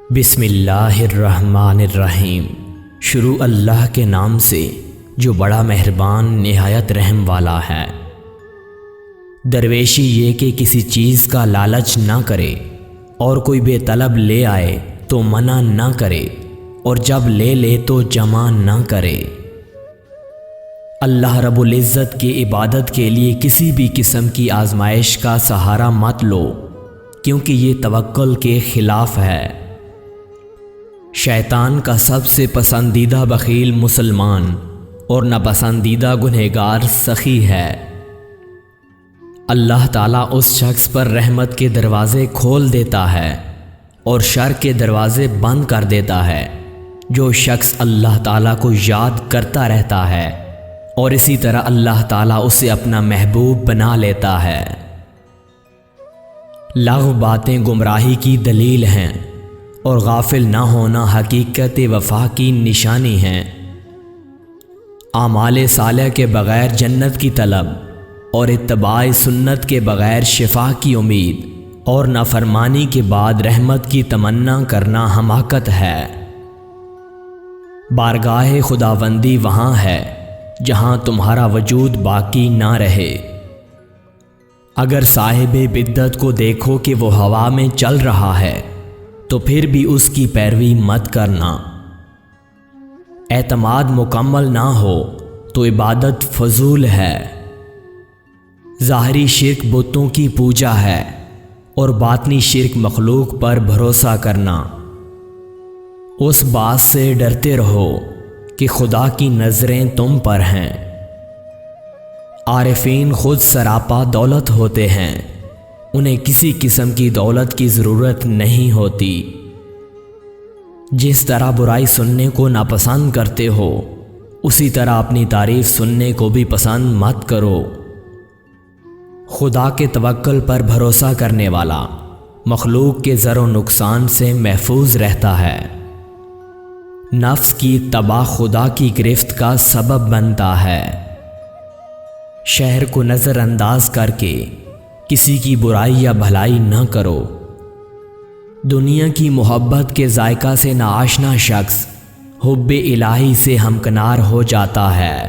بسم اللہ الرحمن الرحیم۔ شروع اللہ کے نام سے جو بڑا مہربان نہایت رحم والا ہے۔ درویشی یہ کہ کسی چیز کا لالچ نہ کرے، اور کوئی بے طلب لے آئے تو منع نہ کرے، اور جب لے لے تو جمع نہ کرے۔ اللہ رب العزت کی عبادت کے لیے کسی بھی قسم کی آزمائش کا سہارا مت لو، کیونکہ یہ توکل کے خلاف ہے۔ شیطان کا سب سے پسندیدہ بخیل مسلمان اور ناپسندیدہ گنہگار سخی ہے۔ اللہ تعالیٰ اس شخص پر رحمت کے دروازے کھول دیتا ہے اور شر کے دروازے بند کر دیتا ہے جو شخص اللہ تعالیٰ کو یاد کرتا رہتا ہے، اور اسی طرح اللہ تعالیٰ اسے اپنا محبوب بنا لیتا ہے۔ لغو باتیں گمراہی کی دلیل ہیں، اور غافل نہ ہونا حقیقت وفا کی نشانی ہے۔ اعمال صالح کے بغیر جنت کی طلب اور اتباع سنت کے بغیر شفا کی امید اور نافرمانی کے بعد رحمت کی تمنا کرنا حماقت ہے۔ بارگاہ خداوندی وہاں ہے جہاں تمہارا وجود باقی نہ رہے۔ اگر صاحب بدعت کو دیکھو کہ وہ ہوا میں چل رہا ہے تو پھر بھی اس کی پیروی مت کرنا۔ اعتماد مکمل نہ ہو تو عبادت فضول ہے۔ ظاہری شرک بتوں کی پوجا ہے، اور باطنی شرک مخلوق پر بھروسہ کرنا۔ اس بات سے ڈرتے رہو کہ خدا کی نظریں تم پر ہیں۔ عارفین خود سراپا دولت ہوتے ہیں، انہیں کسی قسم کی دولت کی ضرورت نہیں ہوتی۔ جس طرح برائی سننے کو ناپسند کرتے ہو، اسی طرح اپنی تعریف سننے کو بھی پسند مت کرو۔ خدا کے توکل پر بھروسہ کرنے والا مخلوق کے ضر و نقصان سے محفوظ رہتا ہے۔ نفس کی اتباع خدا کی گرفت کا سبب بنتا ہے۔ شہر کو نظر انداز کر کے کسی کی برائی یا بھلائی نہ کرو۔ دنیا کی محبت کے ذائقہ سے ناآشنا شخص حب الہی سے ہمکنار ہو جاتا ہے۔